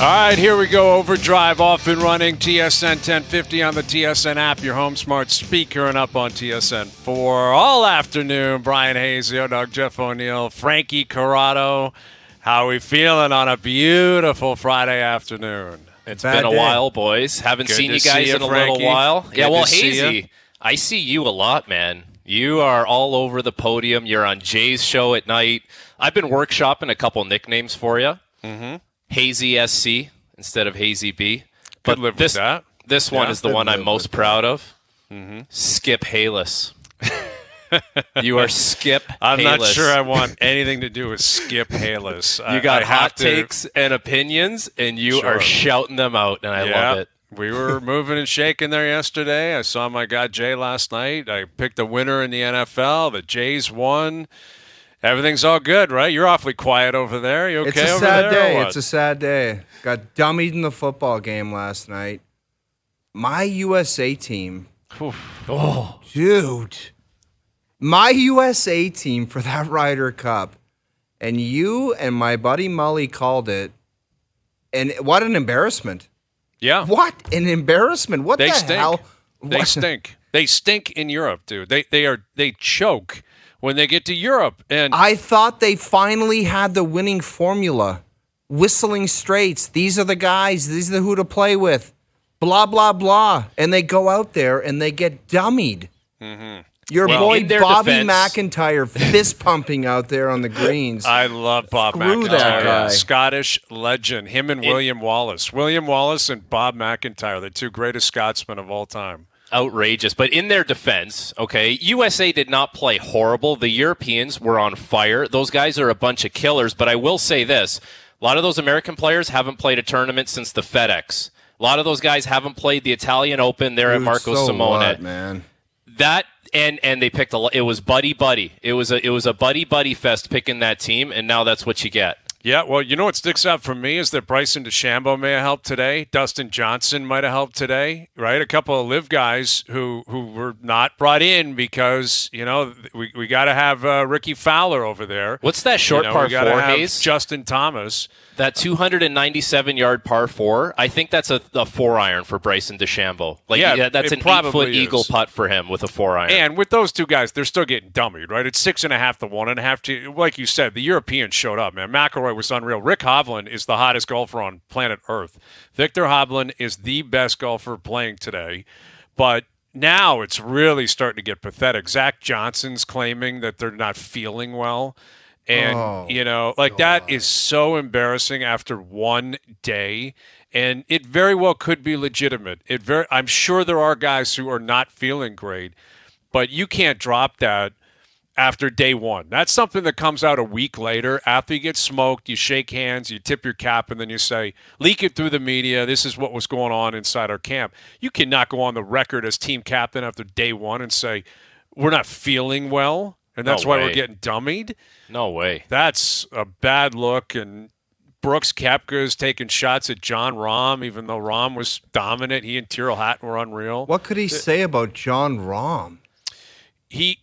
All right, here we go. OverDrive off and running. TSN 1050 on the TSN app, your home smart speaker, and up on TSN 4 all afternoon. Bryan Hayes, the dog, Jeff O'Neill, Frankie Corrado. How are we feeling on a beautiful Friday afternoon? It's been a while, boys. Haven't seen you guys in a little while. Yeah, well, Hazy, I see you a lot, man. You are all over the podium. You're on Jay's show at night. I've been workshopping a couple nicknames for you. Mm-hmm. Hazy SC instead of Hazy B. But live with that. This one is the one I'm most proud of. Mm-hmm. Skip Hayless. You are Skip I'm Hayless. not sure I want anything to do with Skip Hayless. You got hot takes and opinions, and you are shouting them out, and I love it. We were moving and shaking there yesterday. I saw my guy Jay last night. I picked a winner in the NFL. The Jays won. Everything's all good, right? You're awfully quiet over there. You okay over there? It's a sad day. It's a sad day. Got dummied in the football game last night. My USA team. Oh, dude. My USA team for that Ryder Cup. And you and my buddy Mully called it. And what an embarrassment. Yeah. What an embarrassment. What the hell? They stink. They stink in Europe, dude. They choke when they get to Europe. And I thought they finally had the winning formula. Whistling straights. These are the guys. These are who to play with. Blah, blah, blah. And they go out there and they get dummied. Mm-hmm. Your boy Bobby McIntyre fist pumping out there on the greens. I love Bob McIntyre. That guy. Scottish legend. Him and William Wallace. William Wallace and Bob McIntyre, the two greatest Scotsmen of all time. Outrageous. But in their defense, okay, USA did not play horrible. The Europeans were on fire. Those guys are a bunch of killers. But I will say this. A lot of those American players haven't played a tournament since the FedEx. A lot of those guys haven't played the Italian Open. They're at Marco Simone. What, man? That and they picked it was buddy. It was a buddy fest picking that team, and now that's what you get. Yeah, well, you know what sticks out for me is that Bryson DeChambeau may have helped today. Dustin Johnson might have helped today, right? A couple of live guys who were not brought in because, you know, we got to have Ricky Fowler over there. What's that short par four, Hayes? Justin Thomas. That 297-yard par four, I think that's a 4-iron for Bryson DeChambeau. That's an 8-foot eagle putt for him with a 4-iron. And with those two guys, they're still getting dummied, right? It's 6.5 to 1.5 like you said, the Europeans showed up, man. McIlroy was unreal. Rick Hovland is the hottest golfer on planet Earth. Victor Hovland is the best golfer playing today. But now it's really starting to get pathetic. Zach Johnson's claiming that they're not feeling well. And, that is so embarrassing after one day. And it very well could be legitimate. I'm sure there are guys who are not feeling great. But you can't drop that after day one. That's something that comes out a week later. After you get smoked, you shake hands, you tip your cap, and then you say, leak it through the media. This is what was going on inside our camp. You cannot go on the record as team captain after day one and say, we're not feeling well. And that's why we're getting dummied? No way. That's a bad look. And Brooks Koepka is taking shots at John Rahm, even though Rahm was dominant. He and Tyrrell Hatton were unreal. What could he say about John Rahm?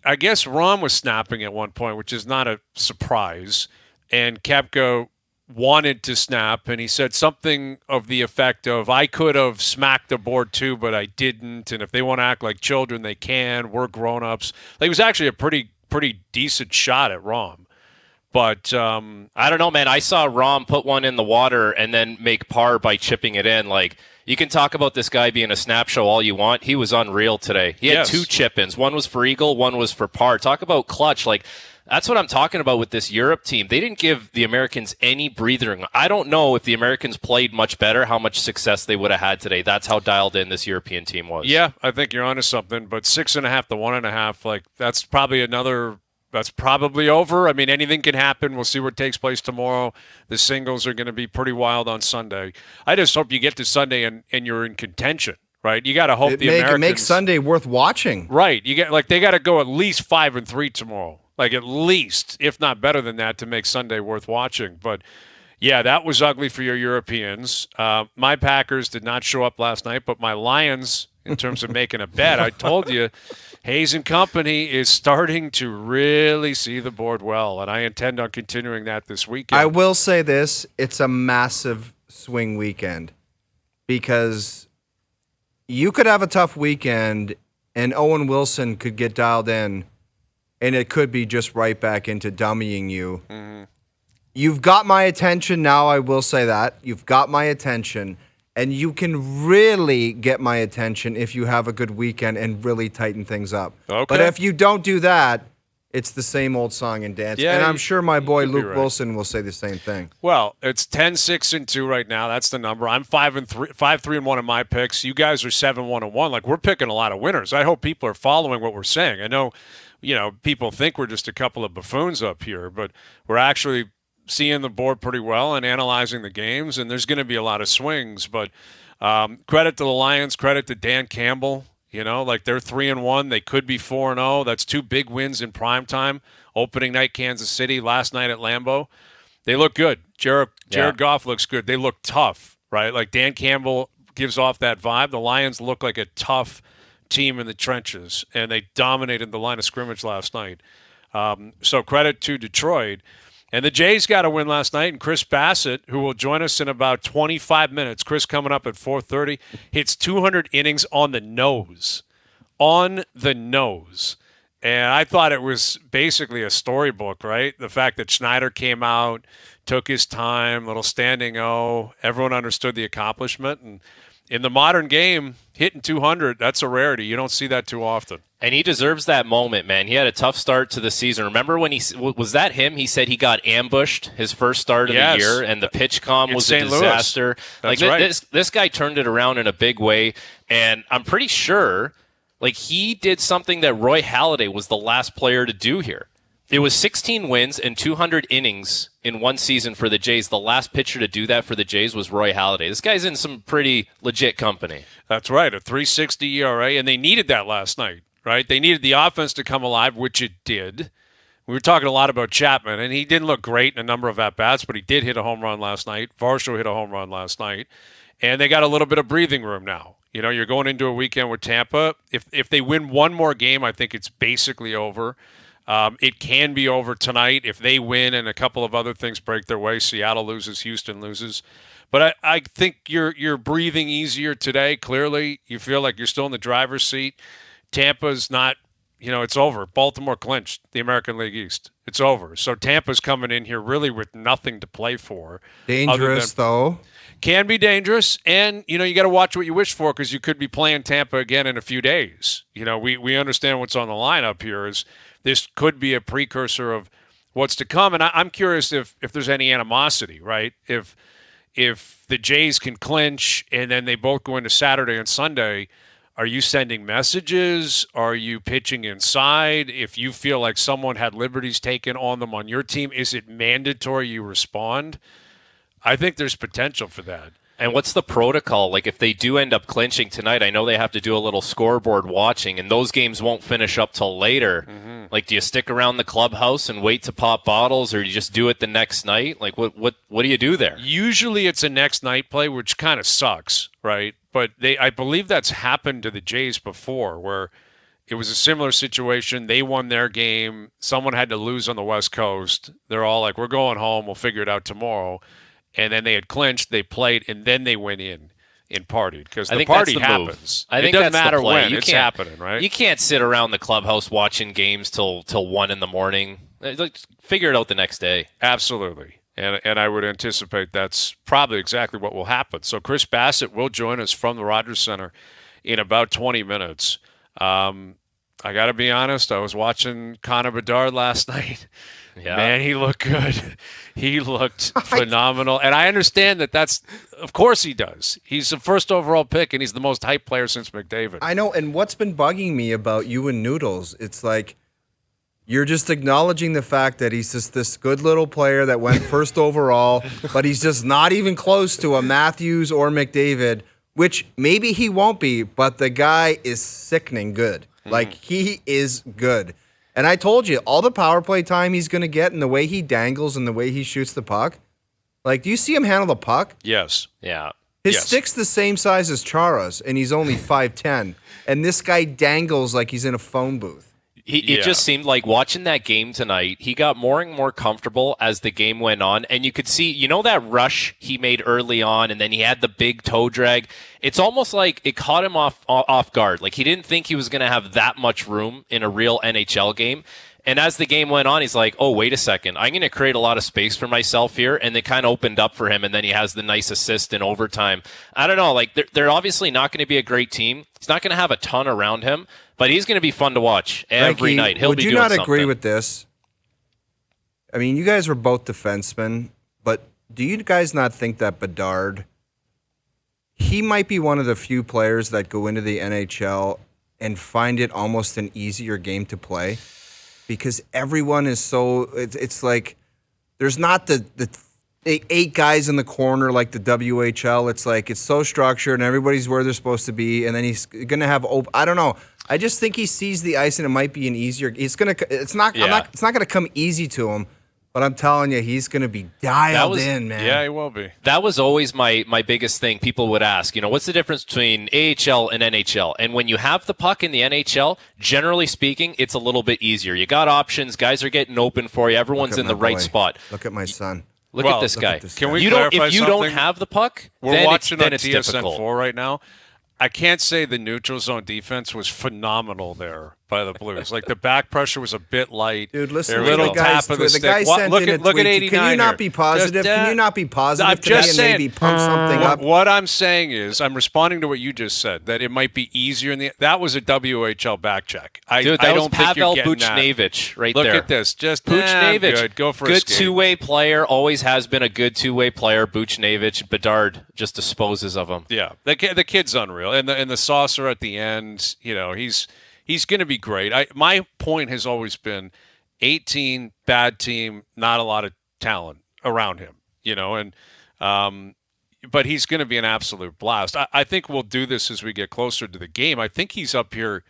I guess Rahm was snapping at one point, which is not a surprise. And Koepka wanted to snap, and he said something of the effect of, I could have smacked the board too, but I didn't. And if they want to act like children, they can. We're grown-ups. It was actually a pretty decent shot at Rahm. But I don't know, man. I saw Rahm put one in the water and then make par by chipping it in. You can talk about this guy being a snap show all you want. He was unreal today. He had 2 chip-ins. One was for eagle, one was for par. Talk about clutch. That's what I'm talking about with this Europe team. They didn't give the Americans any breathing room. I don't know if the Americans played much better, how much success they would have had today. That's how dialed in this European team was. Yeah, I think you're onto something. But 6.5 to 1.5, that's probably over. I mean, anything can happen. We'll see what takes place tomorrow. The singles are going to be pretty wild on Sunday. I just hope you get to Sunday and you're in contention, right? You got to hope Americans... It makes Sunday worth watching. Right. They got to go at least 5-3 tomorrow. At least, if not better than that, to make Sunday worth watching. But, yeah, that was ugly for your Europeans. My Packers did not show up last night, but my Lions, in terms of making a bet, I told you, Hayes and Company is starting to really see the board well, and I intend on continuing that this weekend. I will say this. It's a massive swing weekend because you could have a tough weekend and Owen Wilson could get dialed in and it could be just right back into dummying you. Mm-hmm. You've got my attention now, I will say that. You've got my attention. And you can really get my attention if you have a good weekend and really tighten things up. Okay. But if you don't do that, it's the same old song and dance. Yeah, and I'm sure my boy Luke right. Wilson will say the same thing. Well, it's 10-6-2 right now. That's the number. I'm 5-3-1 in my picks. You guys are 7-1-1. Like, we're picking a lot of winners. I hope people are following what we're saying. I know, people think we're just a couple of buffoons up here, but we're actually seeing the board pretty well and analyzing the games, and there's going to be a lot of swings. But credit to the Lions, credit to Dan Campbell. They're 3-1. They could be 4-0. That's 2 big wins in prime time. Opening night, Kansas City. Last night at Lambeau. They look good. Jared Goff looks good. They look tough, right? Like Dan Campbell gives off that vibe. The Lions look like a tough team in the trenches, and they dominated the line of scrimmage last night. So credit to Detroit. And the Jays got a win last night, and Chris Bassitt, who will join us in about 25 minutes, Chris coming up at 4:30, hits 200 innings on the nose. On the nose. And I thought it was basically a storybook, right? The fact that Schneider came out, took his time, little standing O, everyone understood the accomplishment. And in the modern game, hitting 200, that's a rarity. You don't see that too often. And he deserves that moment, man. He had a tough start to the season. Remember when was that him? He said he got ambushed his first start of the year, and the pitch comm was a disaster. That's right. This guy turned it around in a big way, and I'm pretty sure he did something that Roy Halladay was the last player to do here. It was 16 wins and 200 innings in one season for the Jays. The last pitcher to do that for the Jays was Roy Halladay. This guy's in some pretty legit company. That's right, a 3.60 ERA, and they needed that last night. Right? They needed the offense to come alive, which it did. We were talking a lot about Chapman, and he didn't look great in a number of at-bats, but he did hit a home run last night. Varsho hit a home run last night. And they got a little bit of breathing room now. You're going into a weekend with Tampa. If they win one more game, I think it's basically over. It can be over tonight if they win and a couple of other things break their way. Seattle loses, Houston loses. But I think you're breathing easier today, clearly. You feel like you're still in the driver's seat. Tampa's not, it's over. Baltimore clinched the American League East. It's over. So Tampa's coming in here really with nothing to play for. Dangerous, though. Can be dangerous. And, you got to watch what you wish for because you could be playing Tampa again in a few days. We understand what's on the line up here is this could be a precursor of what's to come. And I'm curious if there's any animosity, right? If the Jays can clinch and then they both go into Saturday and Sunday, are you sending messages? Are you pitching inside? If you feel like someone had liberties taken on them on your team, is it mandatory you respond? I think there's potential for that. And what's the protocol? If they do end up clinching tonight, I know they have to do a little scoreboard watching, and those games won't finish up till later. Mm-hmm. Do you stick around the clubhouse and wait to pop bottles, or do you just do it the next night? What do you do there? Usually it's a next night play, which kind of sucks, right? But I believe that's happened to the Jays before, where it was a similar situation. They won their game. Someone had to lose on the West Coast. They're all like, we're going home. We'll figure it out tomorrow. And then they had clinched, they played, and then they went in partied because the party happens. I think it doesn't that's matter the play. when. It's happening, right? You can't sit around the clubhouse watching games till 1 a.m. Figure it out the next day. Absolutely. And I would anticipate that's probably exactly what will happen. So Chris Bassitt will join us from the Rogers Center in about 20 minutes. I got to be honest, I was watching Connor Bedard last night. Yeah. Man, he looked good. He looked phenomenal. And I understand that's, of course he does. He's the first overall pick, and he's the most hyped player since McDavid. I know, and what's been bugging me about you and Noodles, it's like you're just acknowledging the fact that he's just this good little player that went first overall, but he's just not even close to a Matthews or McDavid, which maybe he won't be, but the guy is sickening good. He is good. And I told you, all the power play time he's going to get and the way he dangles and the way he shoots the puck. Do you see him handle the puck? Yes. Yeah. His stick's the same size as Chara's, and he's only 5'10". And this guy dangles like he's in a phone booth. It just seemed like watching that game tonight, he got more and more comfortable as the game went on. And you could see, that rush he made early on, and then he had the big toe drag. It's almost like it caught him off guard. Like he didn't think he was going to have that much room in a real NHL game. And as the game went on, he's like, oh, wait a second. I'm going to create a lot of space for myself here. And it kind of opened up for him. And then he has the nice assist in overtime. I don't know. Like, they're obviously not going to be a great team. He's not going to have a ton around him. But he's going to be fun to watch every night. He'll be doing something. Would you not agree with this? I mean, you guys were both defensemen. But do you guys not think that Bedard, he might be one of the few players that go into the NHL and find it almost an easier game to play? Because everyone is so, it's like there's not the 8 guys in the corner like the WHL. It's like it's so structured and everybody's where they're supposed to be. And then he's going to have, I don't know. I just think he sees the ice and it might be an easier. It's not going to come easy to him. But I'm telling you, he's going to be dialed in, man. Yeah, he will be. That was always my biggest thing. People would ask, what's the difference between AHL and NHL? And when you have the puck in the NHL, generally speaking, it's a little bit easier. You got options. Guys are getting open for you. Everyone's in the right spot. Look at my son. Look at this guy. Can we clarify if you something? don't have the puck, we're watching on it's TSN difficult. 4 right now. I can't say the neutral zone defense was phenomenal there by the Blues. Like the back pressure was a bit light. Dude, listen to little tap of the stick. Guy sent look in a at tweet. 89. Can you not be positive? Can you not be positive I'm today just and saying, maybe pump something up? What I'm saying is, I'm responding to what you just said, that it might be easier that was a WHL back check. Dude, that was Pavel Buchnevich right there. Look at this. Just Buchnevich. Good. Go for good a skate. two-way player. Always has been a good two-way player. Buchnevich. Bedard just disposes of him. Yeah, the kid's unreal, and the saucer at the end. He's going to be great. My point has always been 18, bad team, not a lot of talent around him, but he's going to be an absolute blast. I think we'll do this as we get closer to the game. I think he's up here,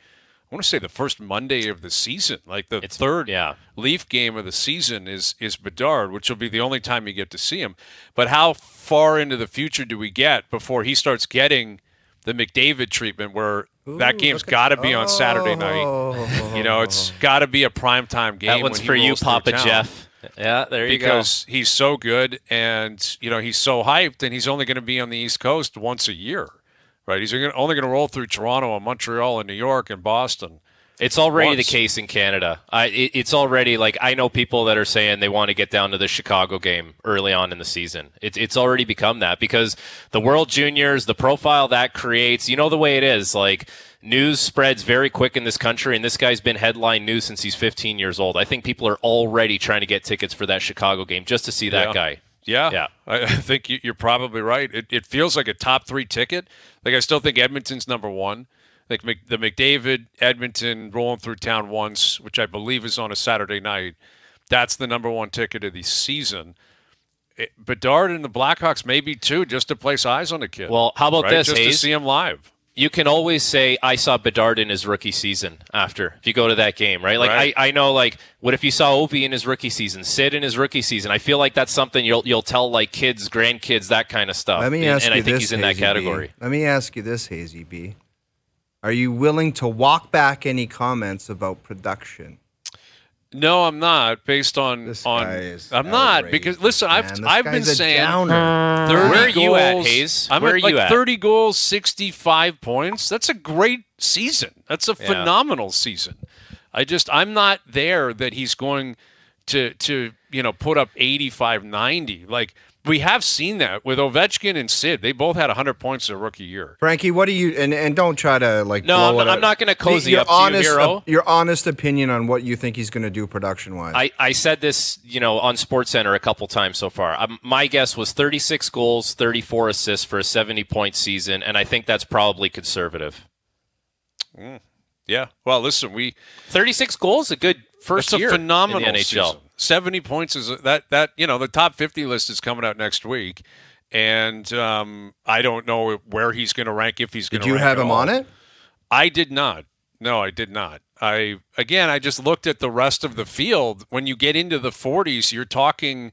I want to say the first Monday of the season, like the third Leaf game of the season is Bedard, which will be the only time you get to see him. But how far into the future do we get before he starts getting the McDavid treatment where that game's got to be on Saturday night. It's got to be a primetime game. That one's for you, Papa Jeff. Yeah, there you go. Because he's so good and, he's so hyped, and he's only going to be on the East Coast once a year, right? He's only going to roll through Toronto and Montreal and New York and Boston. It's already the case in Canada. It's already like I know people that are saying they want to get down to the Chicago game early on in the season. It's already become that because the World Juniors, the profile that creates, the way it is. Like news spreads very quick in this country, and this guy's been headline news since he's 15 years old. I think people are already trying to get tickets for that Chicago game just to see that guy. Yeah. I think you're probably right. It feels like a top 3 ticket. Like I still think Edmonton's number 1. Like the McDavid, Edmonton, rolling through town once, which I believe is on a Saturday night. That's the number 1 ticket of the season. Bedard and the Blackhawks maybe too, just to place eyes on the kid. Well, how about this, just Hayes? to see him live. You can always say, I saw Bedard in his rookie season after, if you go to that game, right? Like, I know, like, what if you saw Ovi in his rookie season, Sid in his rookie season? I feel like that's something you'll tell, like, kids, grandkids, that kind of stuff. Let me ask you I think this, he's in that category. Let me ask you this, Hazy B. Are you willing to walk back any comments about production? No, I'm not. Based on This guy is I'm not outrageous, because listen, man. I've been saying 30 Where are goals, you at, Hayes? I'm Where at are you like at? 30 goals, 65 points. That's a great season. That's a phenomenal season. I'm not there that he's going to put up 85, 90. Like we have seen that with Ovechkin and Sid. They both had 100 points their rookie year. Frankie, what do you and don't try to like. No, blow I'm not going to cozy up to you, hero. Your honest opinion on what you think he's going to do production wise. I said this, on SportsCenter a couple times so far. My guess was 36 goals, 34 assists for a 70-point season, and I think that's probably conservative. Yeah. Well, listen, 36 goals, a good first year a phenomenal in the NHL. Season. 70 points is that the top 50 list is coming out next week, and I don't know where he's going to rank if he's going to. Did you have him on it? I did not. No, I did not. I just looked at the rest of the field. When you get into the 40s, you're talking,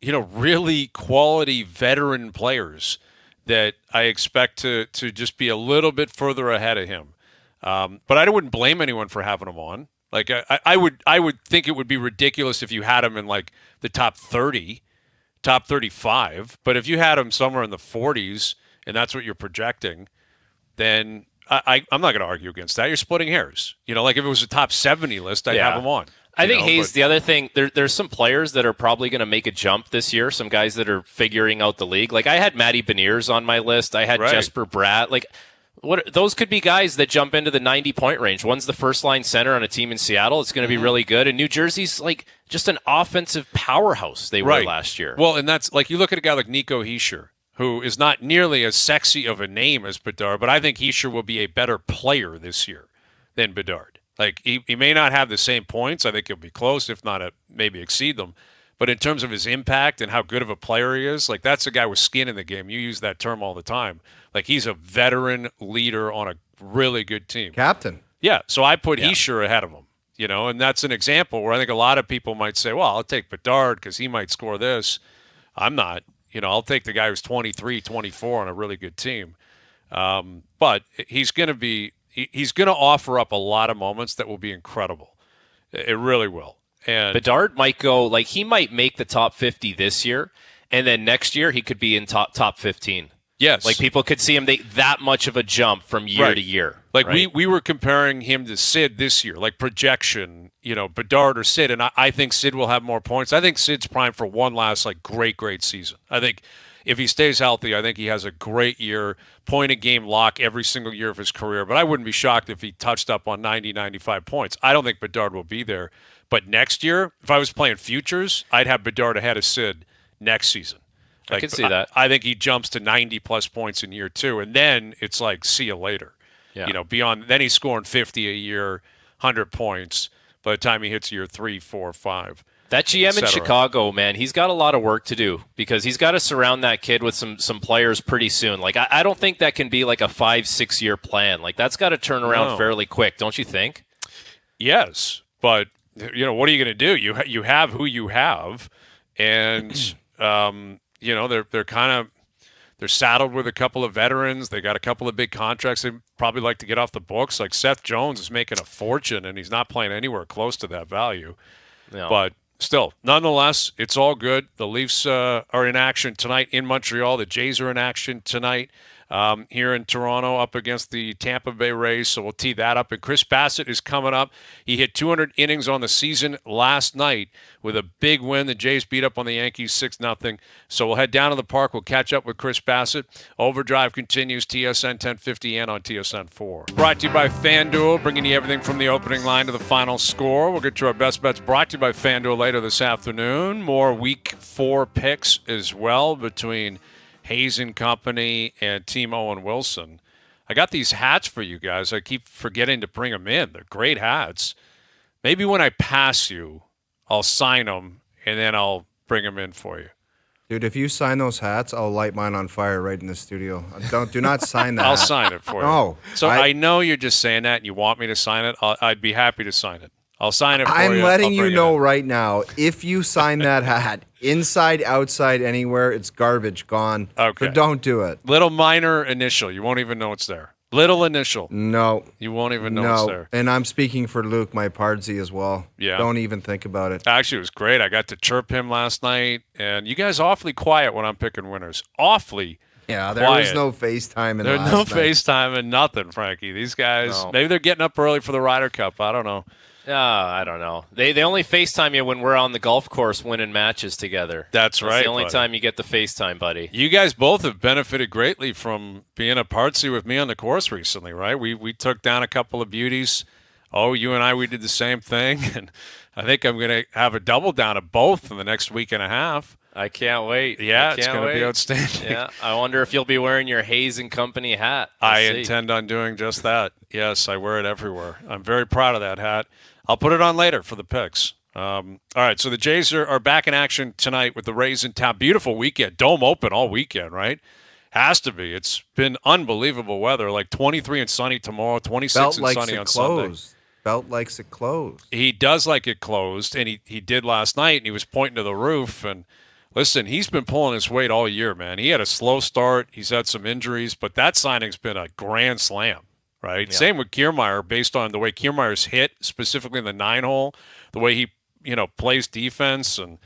really quality veteran players that I expect to just be a little bit further ahead of him. But I wouldn't blame anyone for having him on. Like I would think it would be ridiculous if you had him in like the top 30, top 35. But if you had him somewhere in the 40s and that's what you're projecting, then I'm not going to argue against that. You're splitting hairs. Like if it was a top 70 list, I'd have him on. I think Hayes, the other thing, there's some players that are probably going to make a jump this year, some guys that are figuring out the league. Like I had Matty Beniers on my list. I had Jesper Bratt. Like those could be guys that jump into the 90-point range. One's the first-line center on a team in Seattle. It's going to be really good. And New Jersey's like just an offensive powerhouse they were last year. Well, and that's like you look at a guy like Nico Hischier, who is not nearly as sexy of a name as Bedard, but I think Hischier will be a better player this year than Bedard. Like, he may not have the same points. I think he'll be close, if not maybe exceed them. But in terms of his impact and how good of a player he is, like, that's a guy with skin in the game. You use that term all the time. Like, he's a veteran leader on a really good team. Captain. Yeah, so I put Hischier ahead of him, and that's an example where I think a lot of people might say, well, I'll take Bedard because he might score this. I'm not. I'll take the guy who's 23, 24 on a really good team. But he's going to offer up a lot of moments that will be incredible. It really will. And Bedard might go, like, he might make the top 50 this year, and then next year he could be in top 15. Yes. Like, people could see him that much of a jump from year to year. Like, we were comparing him to Sid this year, like projection, Bedard or Sid, and I think Sid will have more points. I think Sid's primed for one last, like, great season. I think if he stays healthy, I think he has a great year, point-a-game lock every single year of his career. But I wouldn't be shocked if he touched up on 90, 95 points. I don't think Bedard will be there. But next year, if I was playing futures, I'd have Bedard ahead of Sid next season. I can see that. I think he jumps to 90-plus points in year 2, and then it's like, see you later. Yeah. Beyond then he's scoring 50 a year, 100 points by the time he hits year 3, 4, 5. That GM in Chicago, man, he's got a lot of work to do because he's got to surround that kid with some players pretty soon. Like, I don't think that can be like a 5-6 year plan. Like, that's got to turn around fairly quick, don't you think? Yes, but what are you going to do? You have who you have, and they're saddled with a couple of veterans. They got a couple of big contracts. They probably like to get off the books. Like Seth Jones is making a fortune, and he's not playing anywhere close to that value. No. But still, nonetheless, it's all good. The Leafs are in action tonight in Montreal. The Jays are in action tonight here in Toronto up against the Tampa Bay Rays. So we'll tee that up. And Chris Bassitt is coming up. He hit 200 innings on the season last night with a big win. The Jays beat up on the Yankees 6-0. So we'll head down to the park. We'll catch up with Chris Bassitt. Overdrive continues, TSN 1050 and on TSN 4. Brought to you by FanDuel, bringing you everything from the opening line to the final score. We'll get to our best bets brought to you by FanDuel later this afternoon. More Week 4 picks as well between Hayes and Company and Team Owen Wilson. I got these hats for you guys. I keep forgetting to bring them in. They're great hats. Maybe when I pass you, I'll sign them, and then I'll bring them in for you. Dude, if you sign those hats, I'll light mine on fire right in the studio. Do not sign that. I'll sign it for you. No. So I know you're just saying that and you want me to sign it. I'd be happy to sign it. I'll sign it for you. I'm letting you know right now, if you sign that hat, inside, outside, anywhere, it's garbage, gone. Okay. So don't do it. Little minor initial. You won't even know it's there. Little initial. No. You won't even know it's there. And I'm speaking for Luke, my pardsy as well. Yeah. Don't even think about it. Actually, it was great. I got to chirp him last night, and you guys awfully quiet when I'm picking winners. Awfully Yeah, there quiet. was no FaceTime in There's last no night. FaceTime and nothing, Frankie. These guys, maybe they're getting up early for the Ryder Cup. I don't know. I don't know. They only FaceTime you when we're on the golf course winning matches together. That's right. It's the only buddy. time you get the FaceTime, buddy. You guys both have benefited greatly from being a partsy with me on the course recently, right? We took down a couple of beauties. Oh, you and I, we did the same thing. And I think I'm going to have a double down of both in the next week and a half. I can't wait. Yeah, it's going to be outstanding. Yeah, I wonder if you'll be wearing your Hayes and Company hat. I intend on doing just that. Yes, I wear it everywhere. I'm very proud of that hat. I'll put it on later for the picks. All right, so the Jays are back in action tonight with the Rays in town. Beautiful weekend. Dome open all weekend, right? Has to be. It's been unbelievable weather, like 23 and sunny tomorrow, 26 and sunny on Sunday. Belt likes it closed. He does like it closed, and he did last night, and he was pointing to the roof. And listen, he's been pulling his weight all year, man. He had a slow start. He's had some injuries, but that signing's been a grand slam, right? Yeah. Same with Kiermaier, based on the way Kiermaier's hit, specifically in the 9-hole, the way he plays defense and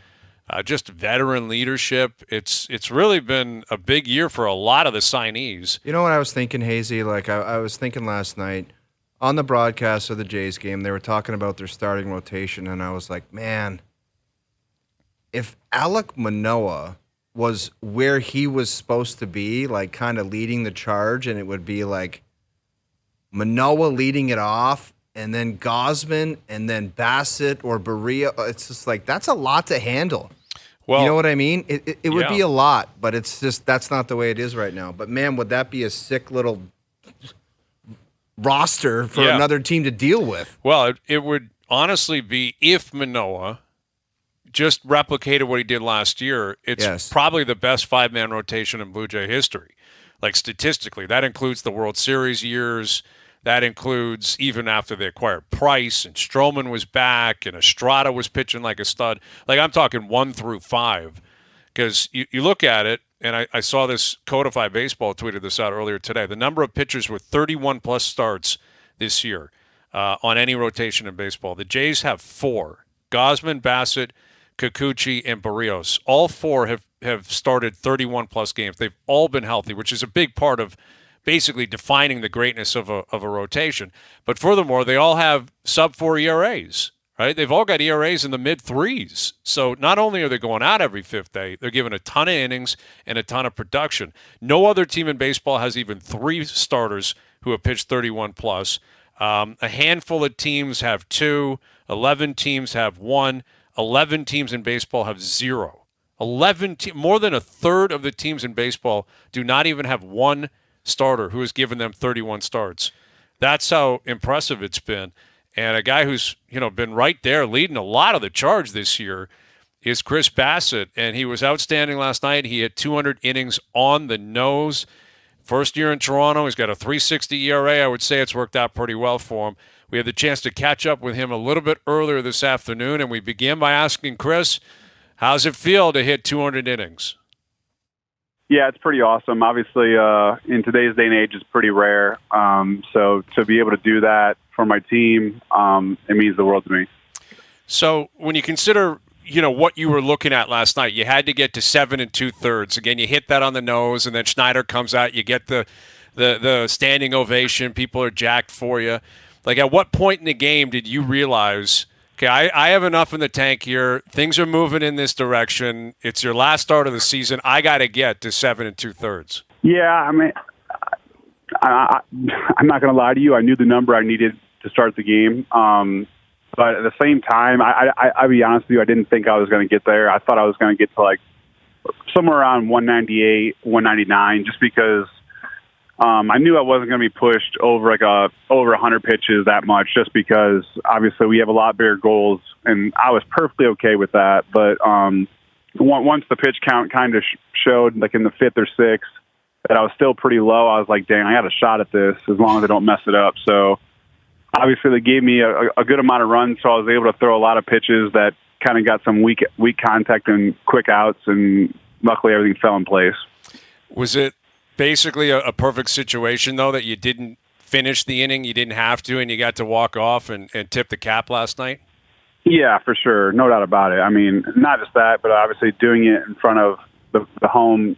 just veteran leadership. It's really been a big year for a lot of the signees. You know what I was thinking, Hazy? Like I was thinking last night on the broadcast of the Jays game, they were talking about their starting rotation, and I was like, man, if Alek Manoah was where he was supposed to be, like kind of leading the charge, and it would be like Manoah leading it off, and then Gausman, and then Bassett or Barria. It's just like, that's a lot to handle. Well, you know what I mean? It would be a lot, but it's just, that's not the way it is right now. But man, would that be a sick little roster for another team to deal with? Well, it would honestly be, if Manoah just replicated what he did last year, it's probably the best 5-man rotation in Blue Jay history. Like statistically, that includes the World Series years. That includes even after they acquired Price and Stroman was back and Estrada was pitching like a stud. Like, I'm talking 1 through 5. Because you look at it, and I saw this, Codify Baseball tweeted this out earlier today, the number of pitchers with 31-plus starts this year on any rotation in baseball. The Jays have 4. Gausman, Bassett, Kikuchi, and Barrios. All 4 have started 31-plus games. They've all been healthy, which is a big part of basically defining the greatness of a rotation. But furthermore, they all have sub-4 ERAs, right? They've all got ERAs in the mid-3s. So not only are they going out every 5th day, they're giving a ton of innings and a ton of production. No other team in baseball has even 3 starters who have pitched 31-plus. A handful of teams have 2. 11 teams have 1. 11 teams in baseball have 0. More than a third of the teams in baseball do not even have 1 starter who has given them 31 starts. That's how impressive it's been. And a guy who's been right there leading a lot of the charge this year is Chris Bassitt, and he was outstanding last night. He hit 200 innings on the nose. First year in Toronto, he's got a 3.60 ERA. I would say it's worked out pretty well for him. We had the chance to catch up with him a little bit earlier this afternoon, and we began by asking Chris, how's it feel to hit 200 innings? Yeah, it's pretty awesome. Obviously, in today's day and age, it's pretty rare. So to be able to do that for my team, it means the world to me. So when you consider, what you were looking at last night, you had to get to 7 2/3. Again, you hit that on the nose, and then Schneider comes out. You get the standing ovation. People are jacked for you. Like, at what point in the game did you realize, okay, I have enough in the tank here. Things are moving in this direction. It's your last start of the season. I got to get to 7 2/3. Yeah, I mean, I'm not going to lie to you. I knew the number I needed to start the game. But at the same time, I'll be honest with you, I didn't think I was going to get there. I thought I was going to get to like somewhere around 198, 199, just because I knew I wasn't going to be pushed over over 100 pitches that much, just because obviously we have a lot bigger goals, and I was perfectly okay with that. But once the pitch count kind of showed, like in the 5th or 6th, that I was still pretty low, I was like, dang, I got a shot at this as long as I don't mess it up. So obviously they gave me a good amount of runs, so I was able to throw a lot of pitches that kind of got some weak contact and quick outs, and luckily everything fell in place. Was it basically a perfect situation, though, that you didn't finish the inning, you didn't have to, and you got to walk off and tip the cap last night? Yeah, for sure. No doubt about it. I mean, not just that, but obviously doing it in front of the home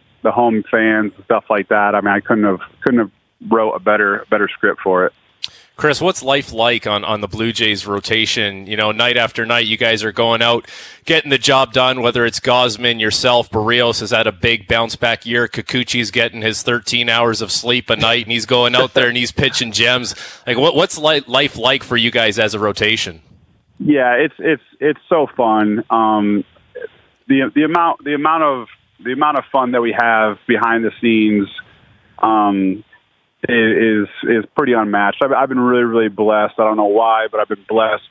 fans and stuff like that. I mean, I couldn't have wrote a better script for it. Chris, what's life like on the Blue Jays rotation? Night after night, you guys are going out, getting the job done, whether it's Gausman, yourself, Barrios has had a big bounce-back year. Kikuchi's getting his 13 hours of sleep a night, and he's going out there and he's pitching gems. Like, what's life like for you guys as a rotation? Yeah, it's so fun. The amount of fun that we have behind the scenes is pretty unmatched. I've been really, really blessed. I don't know why, but I've been blessed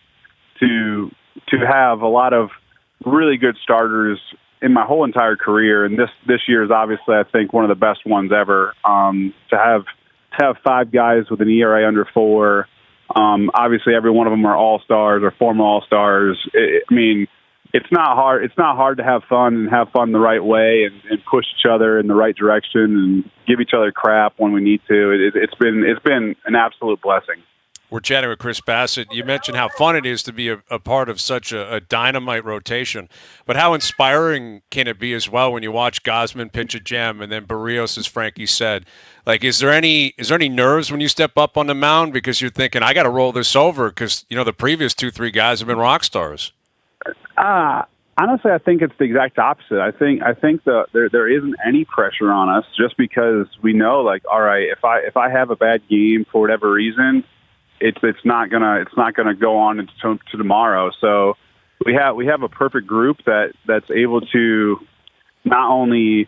to have a lot of really good starters in my whole entire career. And this year is obviously, I think, one of the best ones ever. To have 5 guys with an ERA under 4. Obviously, every one of them are all-stars or former all-stars. I mean, it's not hard. It's not hard to have fun and have fun the right way and push each other in the right direction and give each other crap when we need to. It's been an absolute blessing. We're chatting with Chris Bassitt. You mentioned how fun it is to be a part of such a dynamite rotation, but how inspiring can it be as well when you watch Gausman pitch a gem and then Barrios, as Frankie said? Like, is there any nerves when you step up on the mound because you're thinking, I got to roll this over because, the previous 2-3 guys have been rock stars? Honestly, I think it's the exact opposite. I think there isn't any pressure on us just because we know, like, all right, if I have a bad game for whatever reason, it's not gonna go on to tomorrow. So we have a perfect group that's able to not only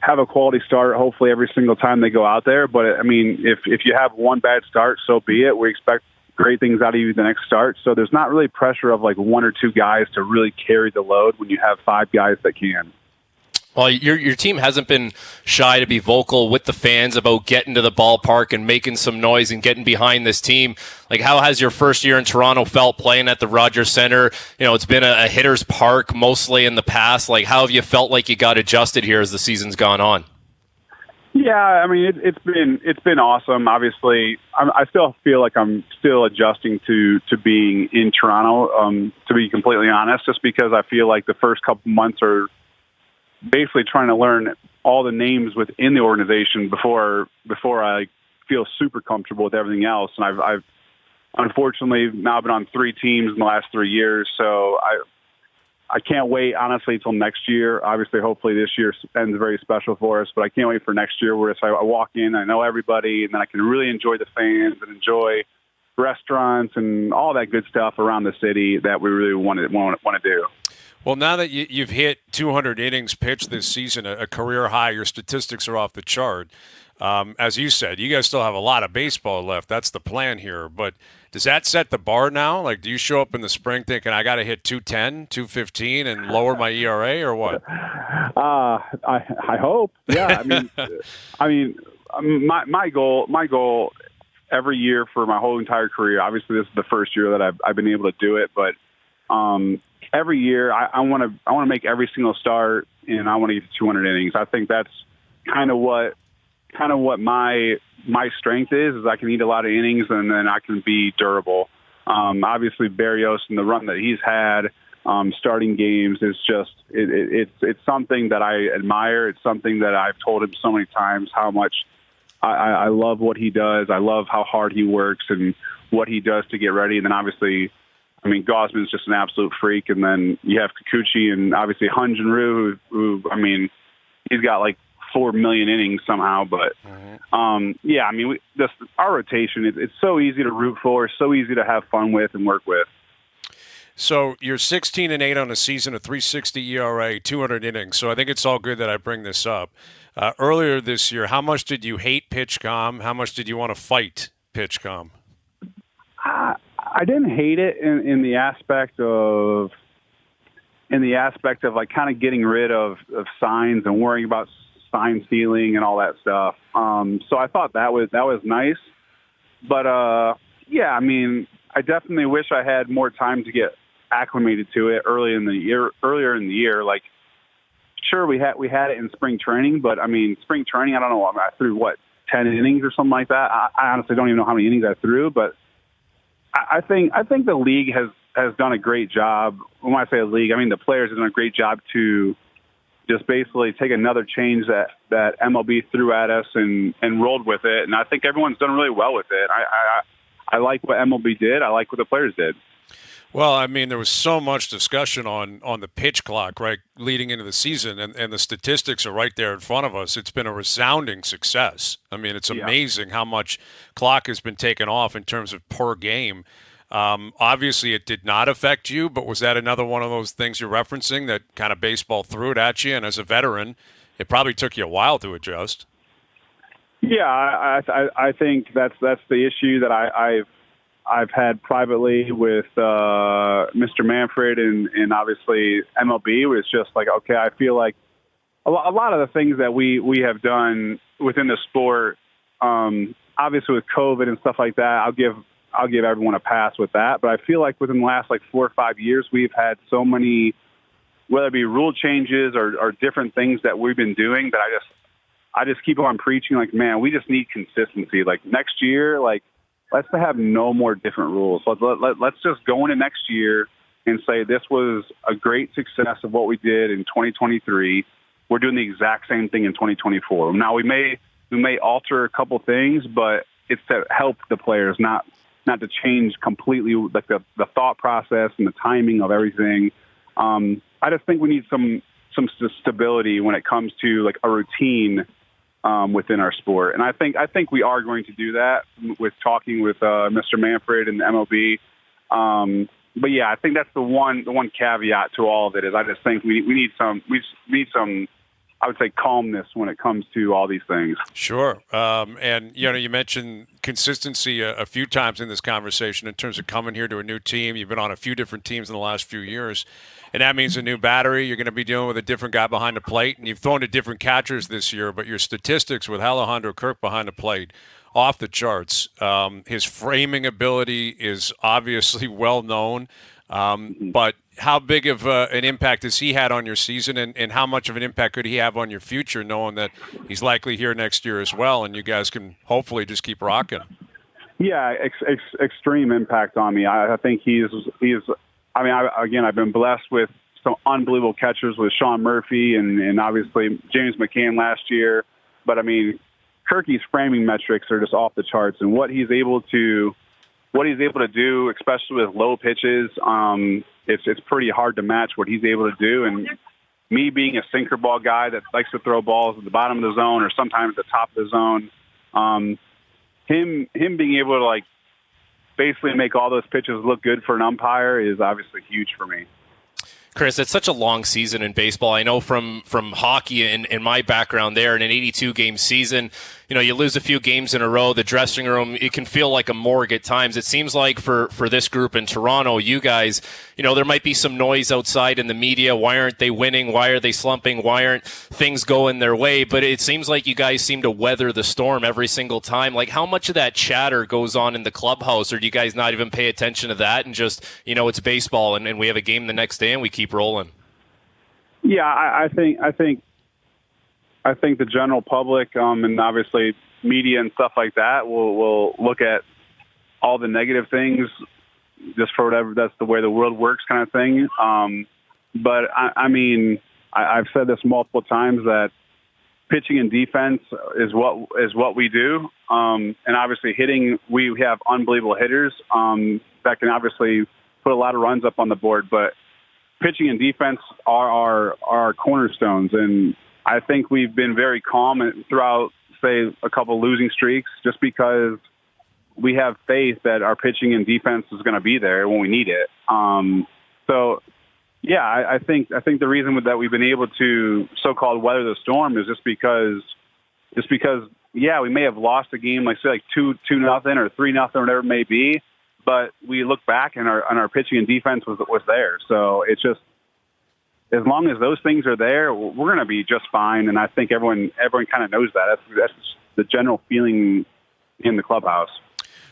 have a quality start, hopefully every single time they go out there, but I mean, if you have one bad start, so be it. We expect great things out of you the next start. So there's not really pressure of like one or two guys to really carry the load when you have five guys that can. Well, your team hasn't been shy to be vocal with the fans about getting to the ballpark and making some noise and getting behind this team. Like, how has your first year in Toronto felt playing at the Rogers Centre? It's been a hitter's park mostly in the past. Like, how have you felt like you got adjusted here as the season's gone on? Yeah, I mean, it's been awesome. Obviously, I still feel like I'm still adjusting to being in Toronto, to be completely honest, just because I feel like the first couple months are basically trying to learn all the names within the organization before I feel super comfortable with everything else. And I've unfortunately now been on 3 teams in the last 3 years, so I can't wait, honestly, until next year. Obviously, hopefully this year ends very special for us, but I can't wait for next year where I walk in, I know everybody, and then I can really enjoy the fans and enjoy restaurants and all that good stuff around the city that we really want to do. Well, now that you've hit 200 innings pitched this season, a career high, your statistics are off the chart. As you said, you guys still have a lot of baseball left. That's the plan here. But does that set the bar now? Like, do you show up in the spring thinking, I got to hit 210, 215 and lower my ERA or what? I hope. Yeah. I mean, my goal every year for my whole entire career, obviously this is the first year that I've been able to do it, but every year I want to make every single start and I want to get to 200 innings. I think that's kind of what my strength is I can eat a lot of innings and then I can be durable. Obviously Barrios and the run that he's had starting games is just it's something that I admire. It's something that I've told him so many times how much I love what he does. I love how hard he works and what he does to get ready. And then obviously, I mean, Gausman's just an absolute freak. And then you have Kikuchi and obviously Hyun-Jin Ryu, who I mean, he's got like 4 million innings somehow. But yeah, I mean, our rotation, it's so easy to root for, so easy to have fun with and work with. So you're 16-8 on the season, a 3.60 ERA, 200 innings. So I think it's all good that I bring this up. Earlier this year, how much did you hate PitchCom? How much did you want to fight PitchCom? I didn't hate it in the aspect of like kind of getting rid of signs and worrying about sign stealing and all that stuff. So I thought that was nice, but yeah, I mean, I definitely wish I had more time to get acclimated to it earlier in the year. Like, sure, we had it in spring training, but I mean, spring training, I don't know, I threw 10 innings or something like that. I honestly don't even know how many innings I threw, but I think the league has done a great job. When I say the league, I mean the players have done a great job to just basically take another change that MLB threw at us and rolled with it. And I think everyone's done really well with it. I like what MLB did. I like what the players did. Well, I mean, there was so much discussion on the pitch clock, right, leading into the season, and the statistics are right there in front of us. It's been a resounding success. I mean, it's amazing how much clock has been taken off in terms of per game. Obviously, it did not affect you, but was that another one of those things you're referencing that kind of baseball threw it at you? And as a veteran, it probably took you a while to adjust. Yeah, I think that's the issue that I've had privately with Mr. Manfred and obviously MLB was just like, okay, I feel like a lot of the things that we have done within the sport, obviously with COVID and stuff like that, I'll give everyone a pass with that. But I feel like within the last 4 or 5 years, we've had so many whether it be rule changes or different things that we've been doing, that I just keep on preaching, like, man, we just need consistency. Like, next year, like, let's have no more different rules. Let's just go into next year and say this was a great success of what we did in 2023. We're doing the exact same thing in 2024. Now, we may alter a couple things, but it's to help the players, not to change completely, like, the thought process and the timing of everything. I just think we need some stability when it comes to, like, a routine within our sport. And I think we are going to do that with talking with Mr. Manfred and the MLB. But yeah, I think that's the one caveat to all of it is I just think we need some I would say calmness when it comes to all these things. Sure. And you mentioned consistency a few times in this conversation in terms of coming here to a new team. You've been on a few different teams in the last few years. And that means a new battery. You're going to be dealing with a different guy behind the plate. And you've thrown to different catchers this year, but your statistics with Alejandro Kirk behind the plate, off the charts. His framing ability is obviously well known. But how big of an impact has he had on your season, and how much of an impact could he have on your future, knowing that he's likely here next year as well, and you guys can hopefully just keep rocking? Yeah, extreme impact on me. I think he's. I mean, I've been blessed with some unbelievable catchers with Sean Murphy and obviously James McCann last year. But I mean, Kirky's framing metrics are just off the charts, and what he's able to do, especially with low pitches, it's pretty hard to match what he's able to do. And me being a sinker ball guy that likes to throw balls at the bottom of the zone or sometimes at the top of the zone, him being able to, like, basically make all those pitches look good for an umpire is obviously huge for me. Chris, it's such a long season in baseball. I know from hockey and my background there, in an 82-game season, you lose a few games in a row. The dressing room, it can feel like a morgue at times. It seems like for this group in Toronto, you guys, there might be some noise outside in the media. Why aren't they winning? Why are they slumping? Why aren't things going their way? But it seems like you guys seem to weather the storm every single time. Like, how much of that chatter goes on in the clubhouse, or do you guys not even pay attention to that and just, it's baseball and we have a game the next day and we keep rolling? Yeah, I think the general public and obviously media and stuff like that will look at all the negative things just for whatever, that's the way the world works kind of thing. But I mean, I've said this multiple times that pitching and defense is what we do. And obviously hitting, we have unbelievable hitters that can obviously put a lot of runs up on the board, but pitching and defense are our cornerstones. And I think we've been very calm throughout, say, a couple losing streaks just because we have faith that our pitching and defense is going to be there when we need it. So, yeah, I think the reason that we've been able to so-called weather the storm is just because, yeah, we may have lost a game, like, say, like 2-0 or 3-0, whatever it may be, but we look back and our pitching and defense was there. So it's just, as long as those things are there, we're going to be just fine. And I think everyone kind of knows that. That's the general feeling in the clubhouse.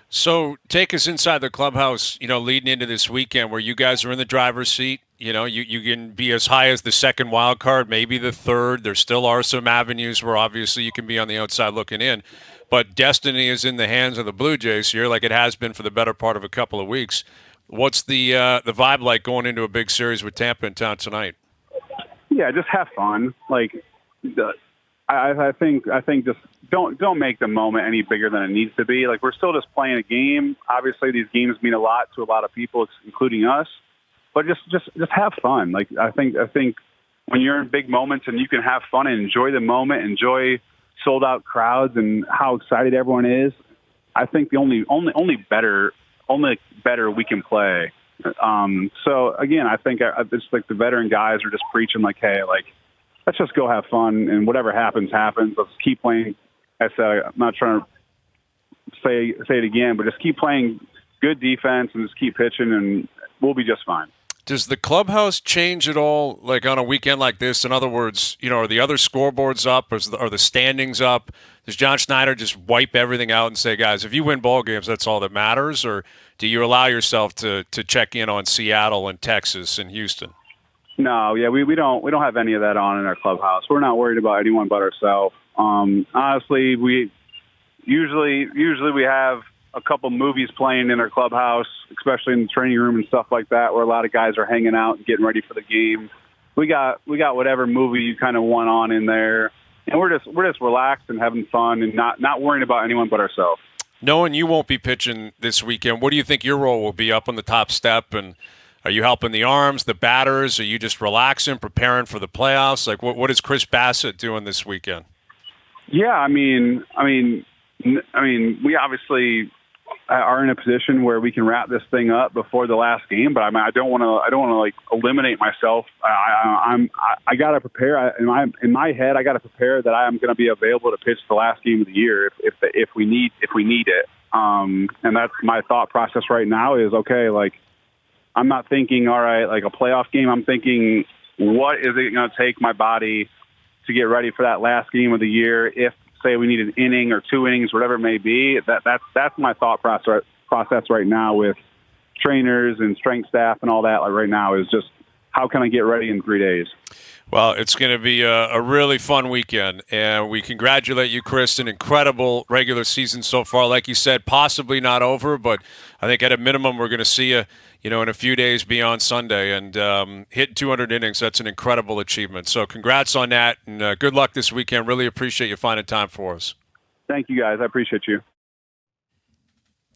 So take us inside the clubhouse, leading into this weekend where you guys are in the driver's seat. You can be as high as the second wild card, maybe the third. There still are some avenues where obviously you can be on the outside looking in. But destiny is in the hands of the Blue Jays here, like it has been for the better part of a couple of weeks. What's the vibe like going into a big series with Tampa in town tonight? Yeah, just have fun. Like, I think just don't make the moment any bigger than it needs to be. Like, we're still just playing a game. Obviously, these games mean a lot to a lot of people, including us. But just have fun. Like, I think when you're in big moments and you can have fun and enjoy the moment, enjoy sold out crowds and how excited everyone is, I think the only better we can play. So again, I think it's like the veteran guys are just preaching like, hey, like, let's just go have fun and whatever happens. Let's keep playing. I said, I'm not trying to say it again, but just keep playing good defense and just keep pitching and we'll be just fine. Does the clubhouse change at all, like on a weekend like this? In other words, are the other scoreboards up? Are the standings up? Does John Schneider just wipe everything out and say, guys, if you win ball games, that's all that matters? Or do you allow yourself to check in on Seattle and Texas and Houston? No, yeah, we don't have any of that on in our clubhouse. We're not worried about anyone but ourselves. Honestly, we usually we have a couple movies playing in our clubhouse, especially in the training room and stuff like that, where a lot of guys are hanging out and getting ready for the game. We got whatever movie you kind of want on in there, and we're just relaxed and having fun and not worrying about anyone but ourselves. Knowing you won't be pitching this weekend, what do you think your role will be up on the top step? And are you helping the arms, the batters? Are you just relaxing, preparing for the playoffs? Like, what is Chris Bassitt doing this weekend? Yeah, I mean, we obviously are in a position where we can wrap this thing up before the last game. But I don't want to like eliminate myself. I got to prepare. In my head, I got to prepare that I am going to be available to pitch the last game of the year if we need it. And that's my thought process right now. Is okay. Like, I'm not thinking, all right, like a playoff game. I'm thinking, what is it going to take my body to get ready for that last game of the year? If, say, we need an inning or 2 innings, whatever it may be, that's my thought process right now with trainers and strength staff and all that. Like right now is just how can I get ready in 3 days? Well, it's going to be a really fun weekend, and we congratulate you, Chris. An incredible regular season so far. Like you said, possibly not over, but I think at a minimum we're going to see you, in a few days beyond Sunday. And hitting 200 innings, that's an incredible achievement. So congrats on that, and good luck this weekend. Really appreciate you finding time for us. Thank you, guys. I appreciate you.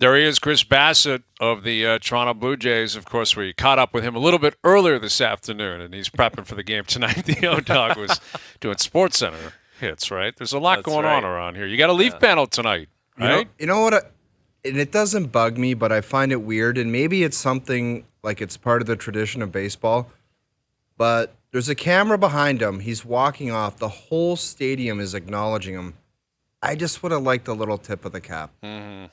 There he is, Chris Bassitt of the Toronto Blue Jays. Of course, we caught up with him a little bit earlier this afternoon, and he's prepping for the game tonight. The O-Dog was doing SportsCenter hits, right? There's a lot going on around here. You got a Leaf panel tonight, right? You know what? And it doesn't bug me, but I find it weird, and maybe it's something like it's part of the tradition of baseball, but there's a camera behind him. He's walking off. The whole stadium is acknowledging him. I just would have liked a little tip of the cap. Mm-hmm.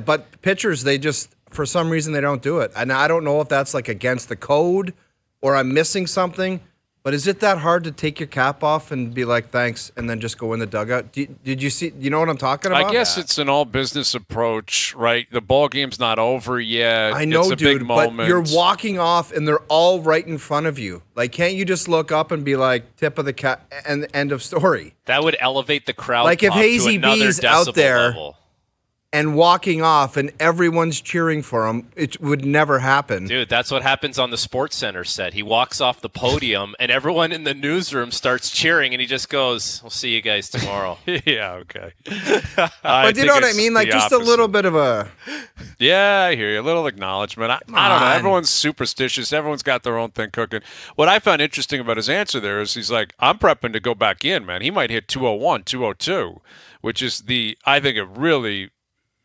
But pitchers, they just, for some reason, they don't do it. And I don't know if that's like against the code or I'm missing something, but is it that hard to take your cap off and be like, thanks, and then just go in the dugout? Did you see, you know what I'm talking about? I guess it's an all-business approach, right? The ball game's not over yet. I know, it's a dude, big moment. but you're walking off and they're all right in front of you. Like, can't you just look up and be like, tip of the cap, and end of story? That would elevate the crowd. Like if Hazy B's out there level. And walking off and everyone's cheering for him, it would never happen. Dude, that's what happens on the SportsCenter set. He walks off the podium and everyone in the newsroom starts cheering and he just goes, "We'll see you guys tomorrow." Yeah, okay. But you know what I mean? Like just opposite. A little bit of a... Yeah, I hear you. A little acknowledgement. I don't know. Everyone's superstitious. Everyone's got their own thing cooking. What I found interesting about his answer there is he's like, I'm prepping to go back in, man. He might hit 201, 202, which is I think a really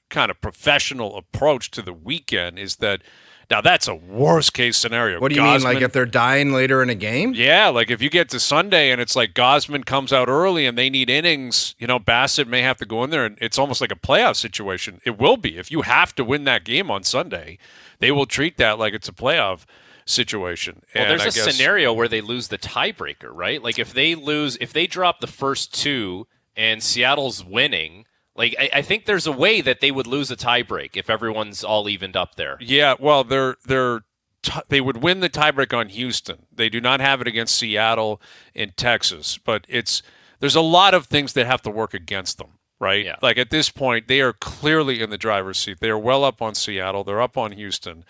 kind of professional approach to the weekend. Is that now that's a worst case scenario. What do you mean, like if they're dying later in a game? Yeah, like if you get to Sunday and it's like Gosman comes out early and they need innings, Bassett may have to go in there, and it's almost like a playoff situation. It will be. If you have to win that game on Sunday, they will treat that like it's a playoff situation. Well, there's a scenario where they lose the tiebreaker, right? Like if they drop the first two and Seattle's winning, like, I think there's a way that they would lose a tiebreak if everyone's all evened up there. Yeah, well, they would win the tiebreak on Houston. They do not have it against Seattle and Texas. But there's a lot of things that have to work against them, right? Yeah. Like at this point, they are clearly in the driver's seat. They are well up on Seattle. They're up on Houston.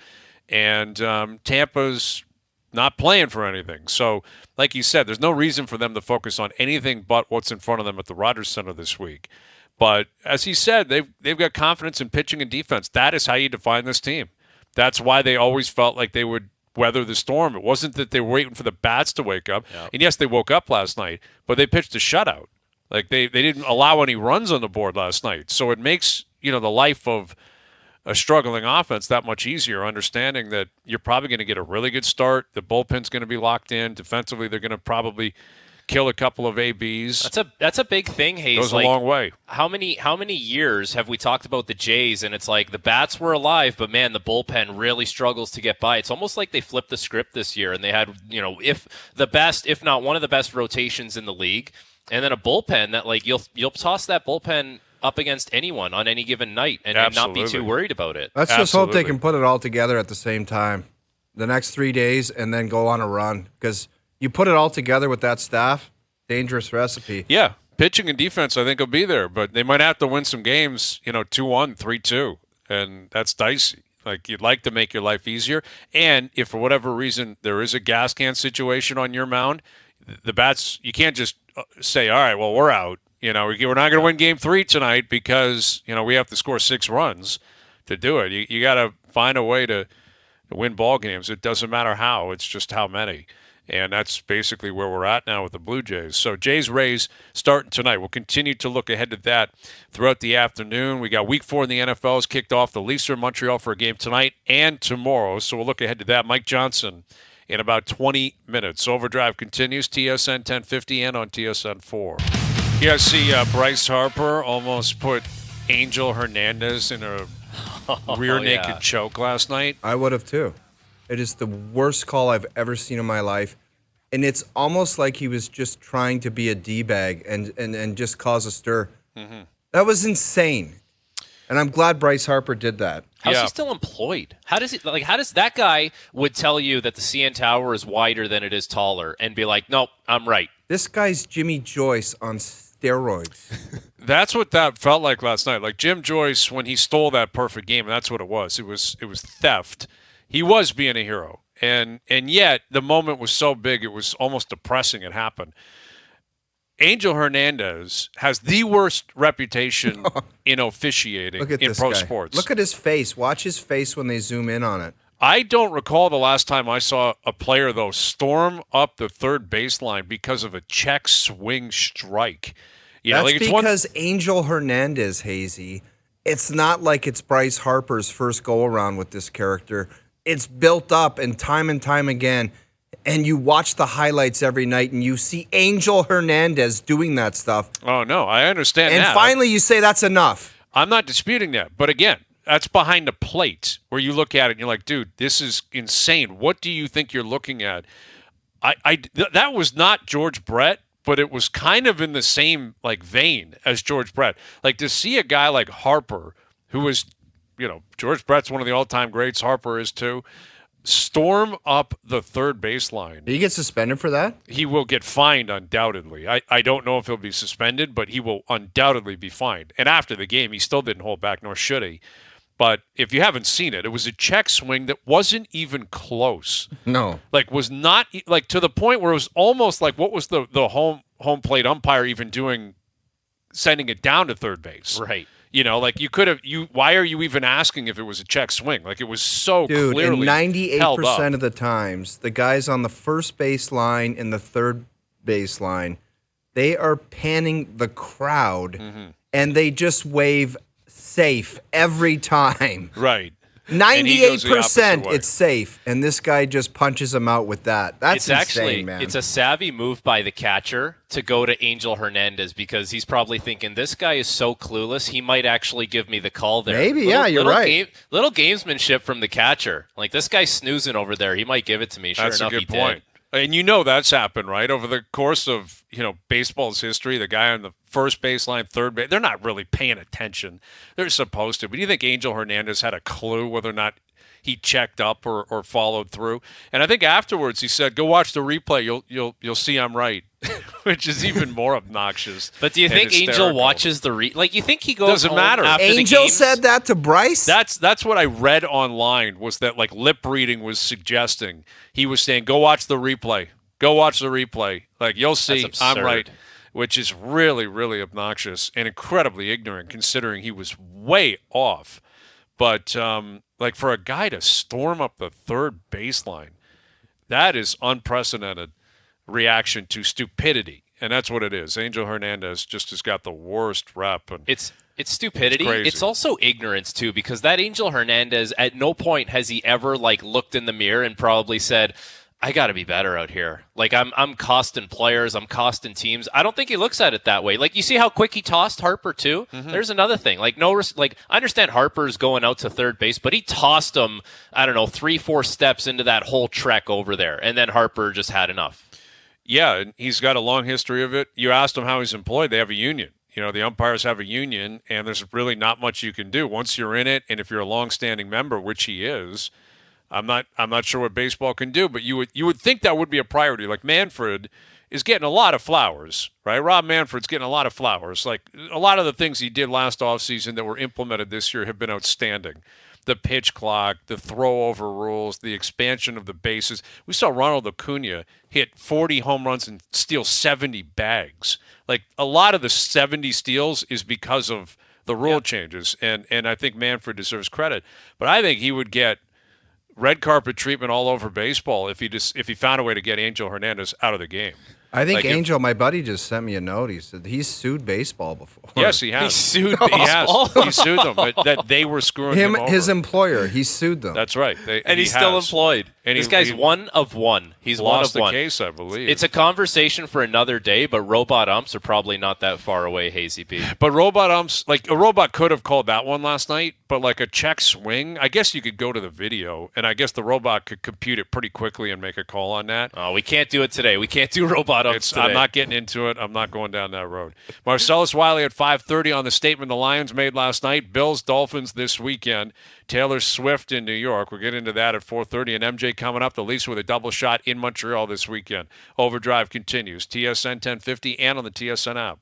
And Tampa's not playing for anything. So, like you said, there's no reason for them to focus on anything but what's in front of them at the Rogers Center this week. But as he said, they've got confidence in pitching and defense. That is how you define this team. That's why they always felt like they would weather the storm. It wasn't that they were waiting for the bats to wake up. Yep. And yes, they woke up last night, but they pitched a shutout. Like they didn't allow any runs on the board last night. So it makes, the life of a struggling offense that much easier, understanding that you're probably going to get a really good start. The bullpen's going to be locked in. Defensively, they're going to probably kill a couple of ABs. That's a big thing, Hayes. Goes a long way. How many years have we talked about the Jays, and it's like the bats were alive, but man, the bullpen really struggles to get by. It's almost like they flipped the script this year, and they had if not one of the best rotations in the league, and then a bullpen that like you'll toss that bullpen up against anyone on any given night and not be too worried about it. Let's just hope they can put it all together at the same time. the next 3 days and then go on a run because you put it all together with that staff, dangerous recipe. Yeah, pitching and defense I think will be there, but they might have to win some games, 2-1, 3-2, and that's dicey. Like, you'd like to make your life easier, and if for whatever reason there is a gas can situation on your mound, the bats, you can't just say, all right, well, we're out. We're not going to win game 3 tonight because, we have to score 6 runs to do it. You got to find a way to win ball games. It doesn't matter how. It's just how many. And that's basically where we're at now with the Blue Jays. So Jays-Rays starting tonight. We'll continue to look ahead to that throughout the afternoon. We got Week 4 in the NFL is kicked off. The Leafs are in Montreal for a game tonight and tomorrow. So we'll look ahead to that. Mike Johnson in about 20 minutes. Overdrive continues, TSN 1050 and on TSN 4. You guys see Bryce Harper almost put Angel Hernandez in a rear naked choke last night. I would have too. It is the worst call I've ever seen in my life. And it's almost like he was just trying to be a D-bag and just cause a stir. Mm-hmm. That was insane. And I'm glad Bryce Harper did that. How's he still employed? How does that guy would tell you that the CN Tower is wider than it is taller and be like, nope, I'm right. This guy's Jimmy Joyce on steroids. That's what that felt like last night. Like Jim Joyce, when he stole that perfect game, that's what it was. It was theft. He was being a hero. And yet, the moment was so big, it was almost depressing it happened. Angel Hernandez has the worst reputation in officiating in pro sports. Look at his face. Watch his face when they zoom in on it. I don't recall the last time I saw a player, though, storm up the third baseline because of a check swing strike. That's because Angel Hernandez, Hazy, it's not like it's Bryce Harper's first go-around with this character. It's built up and time again. And you watch the highlights every night, and you see Angel Hernandez doing that stuff. Oh, no, I understand that. And finally you say that's enough. I'm not disputing that. But again, that's behind the plate where you look at it and you're like, dude, this is insane. What do you think you're looking at? That was not George Brett, but it was kind of in the same vein as George Brett. Like, to see a guy like Harper, who was, George Brett's one of the all-time greats, Harper is too, storm up the third baseline. Did he get suspended for that? He will get fined undoubtedly. I don't know if he'll be suspended, but he will undoubtedly be fined. And after the game, he still didn't hold back, nor should he. But if you haven't seen it, it was a check swing that wasn't even close. No. Was not, to the point where it was almost like, what was the home plate umpire even doing, sending it down to third base? Right. You could have. Why are you even asking if it was a check swing? Like, it was so clearly. And 98% of the times, the guys on the first baseline and the third baseline, they are panning the crowd, and they just wave safe every time. Right. 98% it's safe, and this guy just punches him out with that. That's insane, man. It's a savvy move by the catcher to go to Angel Hernandez because he's probably thinking, this guy is so clueless, he might actually give me the call there. Maybe, you're right. Little gamesmanship from the catcher. Like, this guy's snoozing over there. He might give it to me. Sure That's enough, a good he point. did. And that's happened, right? Over the course of, baseball's history, the guy on the first baseline, third base, they're not really paying attention. They're supposed to. But do you think Angel Hernandez had a clue whether or not he checked up or followed through? And I think afterwards he said, go watch the replay. You'll see I'm right, which is even more obnoxious. But do you think Angel watches the you think he goes Doesn't matter. After Angel the games? said that to Bryce? That's what I read online, was that lip reading was suggesting. He was saying, go watch the replay. Go watch the replay. You'll see I'm right, which is really, really obnoxious and incredibly ignorant considering he was way off. But for a guy to storm up the third baseline, that is unprecedented reaction to stupidity. And that's what it is. Angel Hernandez just has got the worst rep. And It's stupidity. It's also ignorance, too, because that Angel Hernandez, at no point has he ever, looked in the mirror and probably said, I got to be better out here. I'm costing players. I'm costing teams. I don't think he looks at it that way. You see how quick he tossed Harper, too? Mm-hmm. There's another thing. I understand Harper's going out to third base, but he tossed him, 3-4 steps into that whole trek over there, and then Harper just had enough. Yeah, and he's got a long history of it. You asked him how he's employed. They have a union. The umpires have a union, and there's really not much you can do. Once you're in it, and if you're a long-standing member, which he is, I'm not sure what baseball can do, but you would think that would be a priority. Like Manfred is getting a lot of flowers, right? Rob Manfred's getting a lot of flowers. Like a lot of the things he did last offseason that were implemented this year have been outstanding. The pitch clock, the throw over rules, the expansion of the bases. We saw Ronald Acuna hit 40 home runs and steal 70 bags. Like a lot of the 70 steals is because of the rule changes, and I think Manfred deserves credit. But I think he would get red carpet treatment all over baseball if he found a way to get Angel Hernandez out of the game. I think Angel, my buddy, just sent me a note. He said he's sued baseball before. Yes, he has. He sued baseball? He sued them, but that they were screwing him over. His employer, he sued them. That's right. And he's still employed. And this guy's one of one. He's one of one. The case, I believe. It's a conversation for another day, but robot umps are probably not that far away, Hazy B. But robot umps, like a robot could have called that one last night, but like a check swing, I guess you could go to the video, and I guess the robot could compute it pretty quickly and make a call on that. Oh, we can't do it today. We can't do robot umps today. I'm not getting into it. I'm not going down that road. Marcellus Wiley at 5:30 on the statement the Lions made last night. Bills, Dolphins this weekend. Taylor Swift in New York. We'll get into that at 4:30. And MJ coming up, the Leafs with a double shot in Montreal this weekend. Overdrive continues. TSN 1050 and on the TSN app.